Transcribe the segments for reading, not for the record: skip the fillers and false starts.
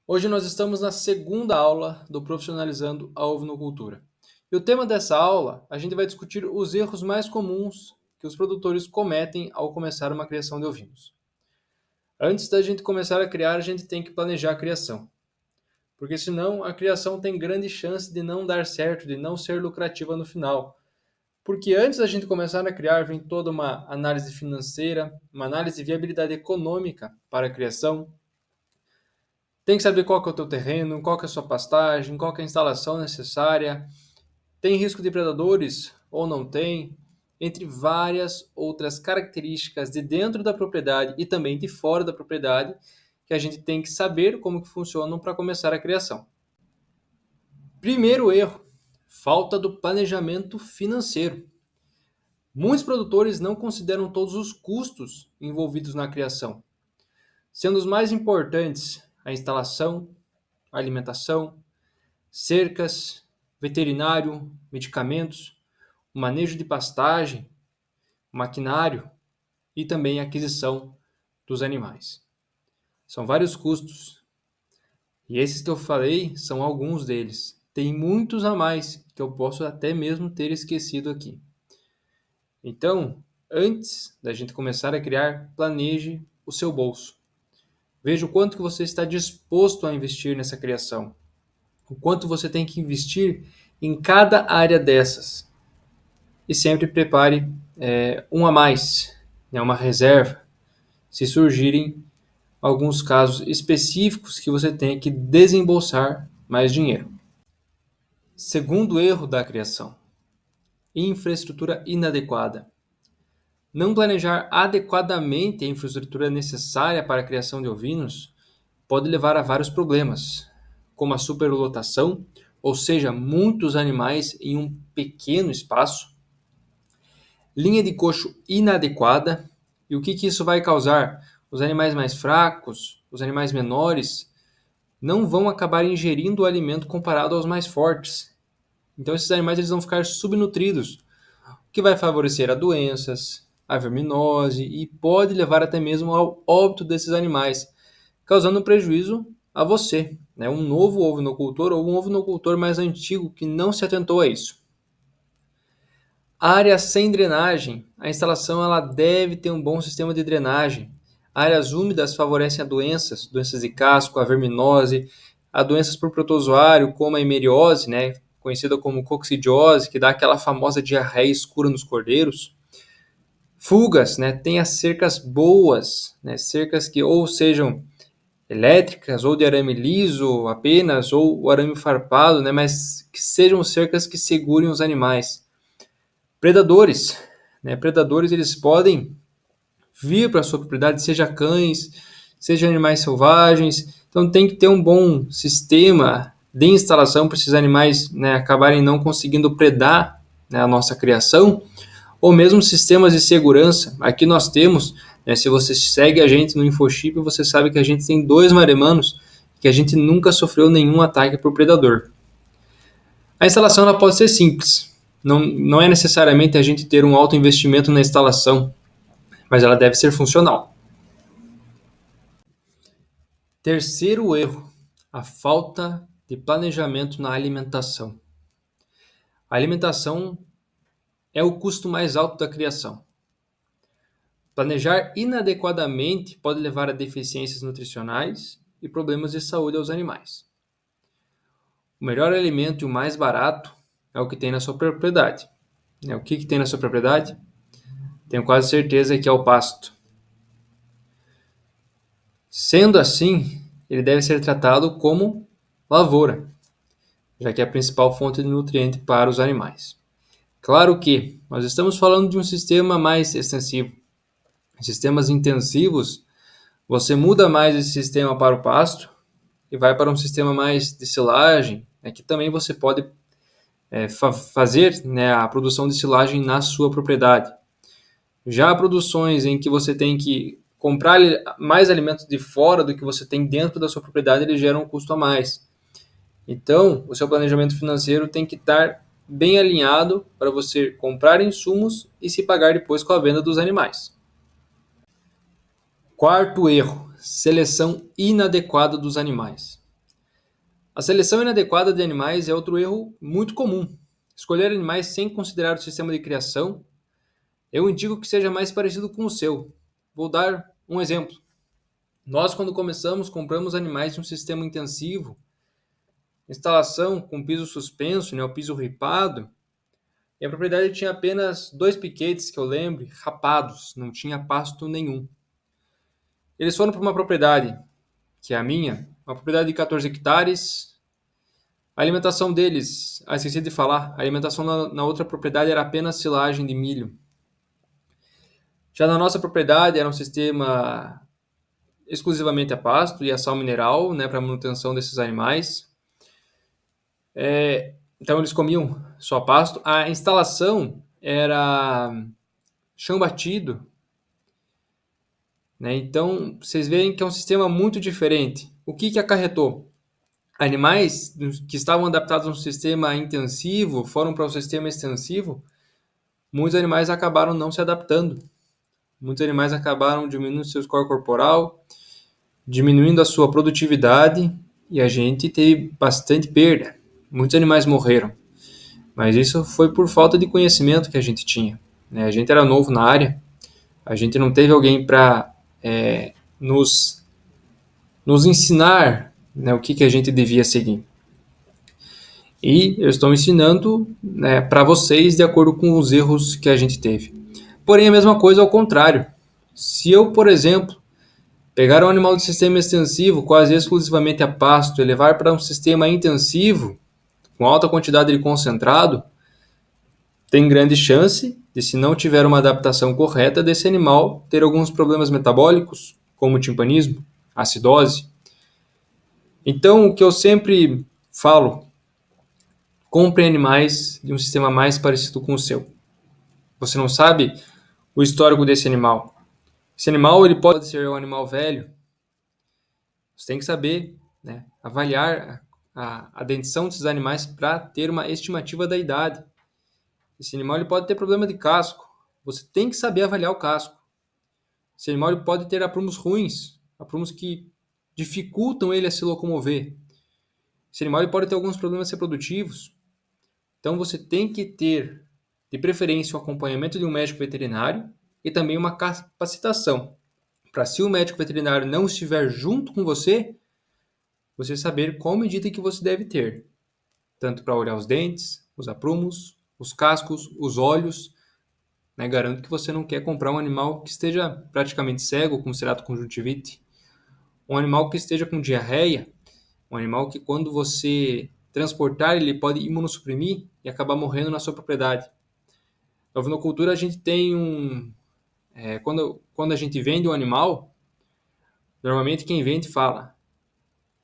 Hoje nós estamos na segunda aula do Profissionalizando a Ovinocultura. E o tema dessa aula, a gente vai discutir os erros mais comuns que os produtores cometem ao começar uma criação de ovinos. Antes da gente começar a criar, a gente tem que planejar a criação, porque senão a criação tem grande chance de não dar certo, de não ser lucrativa no final. Porque antes da gente começar a criar, vem toda uma análise financeira, uma análise de viabilidade econômica para a criação. Tem que saber qual que é o teu terreno, qual que é a sua pastagem, qual que é a instalação necessária, tem risco de predadores ou não tem, entre várias outras características de dentro da propriedade e também de fora da propriedade, que a gente tem que saber como que funcionam para começar a criação. Primeiro erro, falta do planejamento financeiro. Muitos produtores não consideram todos os custos envolvidos na criação, sendo os mais importantes a instalação, a alimentação, cercas, veterinário, medicamentos, o manejo de pastagem, maquinário e também a aquisição dos animais. São vários custos. E esses que eu falei são alguns deles. Tem muitos a mais que eu posso até mesmo ter esquecido aqui. Então, antes da gente começar a criar, planeje o seu bolso. Veja o quanto que você está disposto a investir nessa criação. O quanto você tem que investir em cada área dessas. E sempre prepare um a mais, né, uma reserva, se surgirem alguns casos específicos que você tenha que desembolsar mais dinheiro. Segundo erro da criação, infraestrutura inadequada. Não planejar adequadamente a infraestrutura necessária para a criação de ovinos pode levar a vários problemas, como a superlotação, ou seja, muitos animais em um pequeno espaço, linha de coxo inadequada. E o que isso vai causar? Os animais mais fracos, os animais menores, não vão acabar ingerindo o alimento comparado aos mais fortes. Então esses animais eles vão ficar subnutridos, o que vai favorecer a doenças, a verminose e pode levar até mesmo ao óbito desses animais, causando prejuízo a você, né? Um novo ovinocultor ou um ovinocultor mais antigo que não se atentou a isso. Área sem drenagem. A instalação ela deve ter um bom sistema de drenagem. Áreas úmidas favorecem a doenças de casco, a verminose, a doenças por protozoário, como a hemeriose, né, conhecida como coccidiose, que dá aquela famosa diarreia escura nos cordeiros. Fugas, né, tenha cercas boas, né, cercas que ou sejam elétricas ou de arame liso apenas, ou o arame farpado, né, mas que sejam cercas que segurem os animais. Predadores, né? Predadores eles podem vir para a sua propriedade, seja cães, seja animais selvagens. Então tem que ter um bom sistema de instalação para esses animais, né, acabarem não conseguindo predar, né, a nossa criação, ou mesmo sistemas de segurança. Aqui nós temos, né, se você segue a gente no InfoChip, você sabe que a gente tem 2 maremanos que a gente nunca sofreu nenhum ataque por predador. A instalação ela pode ser simples. Não é necessariamente a gente ter um alto investimento na instalação, mas ela deve ser funcional. Terceiro erro, a falta de planejamento na alimentação. A alimentação é o custo mais alto da criação. Planejar inadequadamente pode levar a deficiências nutricionais e problemas de saúde aos animais. O melhor alimento e o mais barato é o que tem na sua propriedade. O que tem na sua propriedade? Tenho quase certeza que é o pasto. Sendo assim, ele deve ser tratado como lavoura, já que é a principal fonte de nutriente para os animais. Claro que nós estamos falando de um sistema mais extensivo. Em sistemas intensivos, você muda mais esse sistema para o pasto e vai para um sistema mais de silagem, que também você pode fazer, né, a produção de silagem na sua propriedade. Já produções em que você tem que comprar mais alimentos de fora do que você tem dentro da sua propriedade, ele gera um custo a mais. Então, o seu planejamento financeiro tem que estar bem alinhado para você comprar insumos e se pagar depois com a venda dos animais. Quarto erro, seleção inadequada dos animais. A seleção inadequada de animais é outro erro muito comum. Escolher animais sem considerar o sistema de criação, eu indico que seja mais parecido com o seu. Vou dar um exemplo. Nós, quando começamos, compramos animais de um sistema intensivo, instalação com piso suspenso, né, o piso ripado, e a propriedade tinha apenas 2 piquetes, que eu lembre, rapados, não tinha pasto nenhum. Eles foram para uma propriedade, que é a minha, uma propriedade de 14 hectares. A alimentação deles, esqueci de falar, a alimentação na outra propriedade era apenas silagem de milho. Já na nossa propriedade era um sistema exclusivamente a pasto e a sal mineral, né, para manutenção desses animais. Então eles comiam só pasto. A instalação era chão batido, né? Então vocês veem que é um sistema muito diferente. O que acarretou? Animais que estavam adaptados a um sistema intensivo foram para o sistema extensivo. Muitos animais acabaram não se adaptando. Muitos animais acabaram diminuindo seu score corporal, diminuindo a sua produtividade, e a gente teve bastante perda. Muitos animais morreram. Mas isso foi por falta de conhecimento que a gente tinha, né? A gente era novo na área, a gente não teve alguém para nos, nos ensinar, né, o que a gente devia seguir. E eu estou ensinando, né, para vocês de acordo com os erros que a gente teve. Porém, a mesma coisa ao contrário. Se eu, por exemplo, pegar um animal de sistema extensivo quase exclusivamente a pasto e levar para um sistema intensivo, com alta quantidade de concentrado, tem grande chance de, se não tiver uma adaptação correta, desse animal ter alguns problemas metabólicos, como timpanismo, acidose. Então, o que eu sempre falo, compre animais de um sistema mais parecido com o seu. Você não sabe o histórico desse animal. Esse animal ele pode ser um animal velho. Você tem que saber, né, avaliar a dentição desses animais para ter uma estimativa da idade. Esse animal ele pode ter problema de casco. Você tem que saber avaliar o casco. Esse animal ele pode ter aprumos ruins, aprumos que dificultam ele a se locomover. Esse animal ele pode ter alguns problemas reprodutivos. Então você tem que ter, de preferência, o acompanhamento de um médico veterinário e também uma capacitação. Para, se o médico veterinário não estiver junto com você saber qual medida que você deve ter. Tanto para olhar os dentes, os aprumos, os cascos, os olhos. Né? Garanto que você não quer comprar um animal que esteja praticamente cego, com ceratoconjuntivite. Um animal que esteja com diarreia. Um animal que, quando você transportar, ele pode imunossuprimir e acabar morrendo na sua propriedade. Na ovinocultura, a gente tem quando a gente vende um animal, normalmente quem vende fala: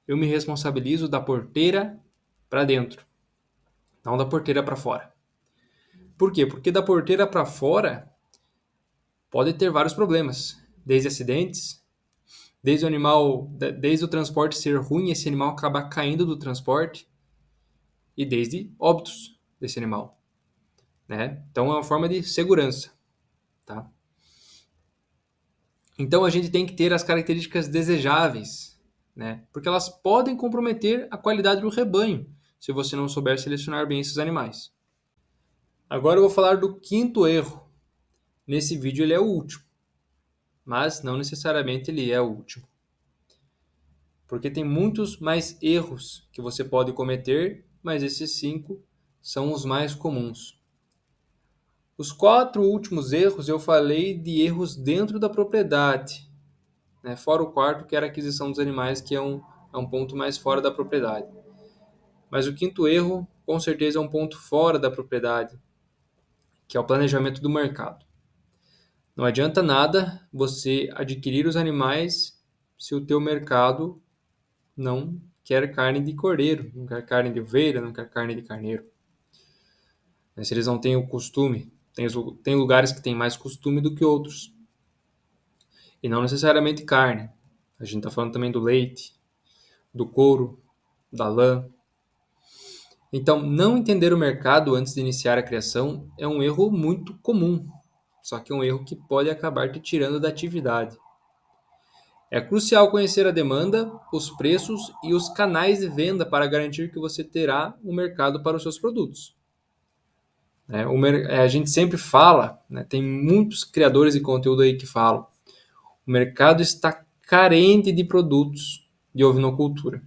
eu me responsabilizo da porteira para dentro, não da porteira para fora. Por quê? Porque da porteira para fora pode ter vários problemas, desde acidentes, desde o transporte ser ruim, esse animal acabar caindo do transporte, e desde óbitos desse animal, né? Então é uma forma de segurança, tá? Então a gente tem que ter as características desejáveis, né? Porque elas podem comprometer a qualidade do rebanho, se você não souber selecionar bem esses animais. Agora eu vou falar do quinto erro. Nesse vídeo ele é o último, mas não necessariamente ele é o último. Porque tem muitos mais erros que você pode cometer, mas esses 5 são os mais comuns. Os 4 últimos erros eu falei de erros dentro da propriedade, né? Fora o quarto, que era a aquisição dos animais, que é um ponto mais fora da propriedade. Mas o quinto erro, com certeza, é um ponto fora da propriedade, que é o planejamento do mercado. Não adianta nada você adquirir os animais se o teu mercado não quer carne de cordeiro, não quer carne de ovelha, não quer carne de carneiro. Se eles não têm o costume, tem lugares que têm mais costume do que outros. E não necessariamente carne. A gente está falando também do leite, do couro, da lã. Então, não entender o mercado antes de iniciar a criação é um erro muito comum. Só que é um erro que pode acabar te tirando da atividade. É crucial conhecer a demanda, os preços e os canais de venda para garantir que você terá um mercado para os seus produtos. A gente sempre fala, né, tem muitos criadores de conteúdo aí que falam, o mercado está carente de produtos de ovinocultura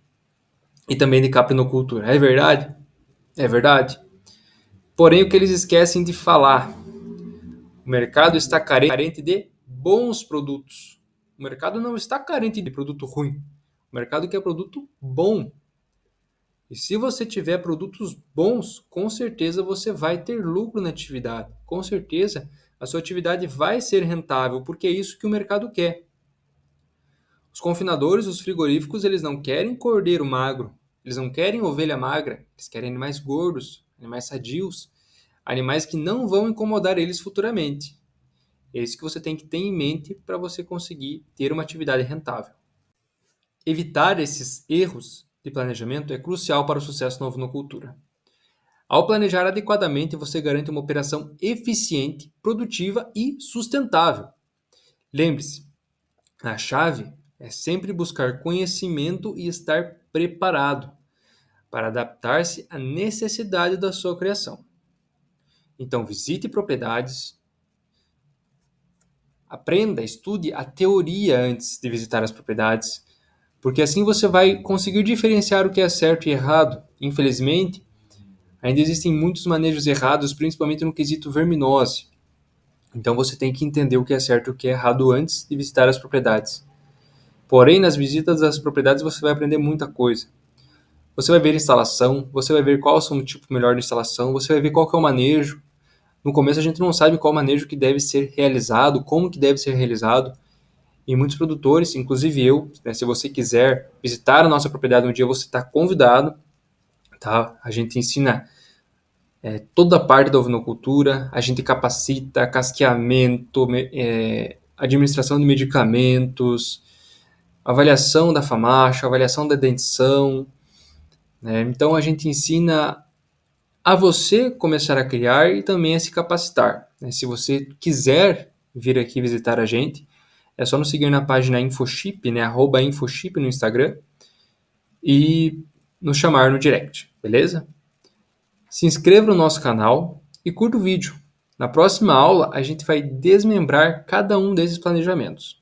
e também de caprinocultura. É verdade? É verdade. Porém, o que eles esquecem de falar, o mercado está carente de bons produtos. O mercado não está carente de produto ruim. O mercado quer produto bom. E se você tiver produtos bons, com certeza você vai ter lucro na atividade. Com certeza a sua atividade vai ser rentável, porque é isso que o mercado quer. Os confinadores, os frigoríficos, eles não querem cordeiro magro, eles não querem ovelha magra, eles querem animais gordos, animais sadios, animais que não vão incomodar eles futuramente. É isso que você tem que ter em mente para você conseguir ter uma atividade rentável. Evitar esses erros de planejamento é crucial para o sucesso na ovinocultura. Ao planejar adequadamente, você garante uma operação eficiente, produtiva e sustentável. Lembre-se, a chave é sempre buscar conhecimento e estar preparado para adaptar-se à necessidade da sua criação. Então, visite propriedades, aprenda, estude a teoria antes de visitar as propriedades, porque assim você vai conseguir diferenciar o que é certo e errado. Infelizmente, ainda existem muitos manejos errados, principalmente no quesito verminose. Então você tem que entender o que é certo e o que é errado antes de visitar as propriedades. Porém, nas visitas às propriedades você vai aprender muita coisa. Você vai ver a instalação, você vai ver qual é o tipo melhor de instalação, você vai ver qual que é o manejo. No começo a gente não sabe qual manejo que deve ser realizado, como que deve ser realizado. E muitos produtores, inclusive eu, né, se você quiser visitar a nossa propriedade um dia, você está convidado. Tá? A gente ensina toda a parte da ovinocultura, a gente capacita, casqueamento, administração de medicamentos, avaliação da famacha, avaliação da dentição, né? Então a gente ensina a você começar a criar e também a se capacitar, né? Se você quiser vir aqui visitar a gente, é só nos seguir na página InfoChip, né? @InfoChip no Instagram e nos chamar no direct, beleza? Se inscreva no nosso canal e curta o vídeo. Na próxima aula, a gente vai desmembrar cada um desses planejamentos.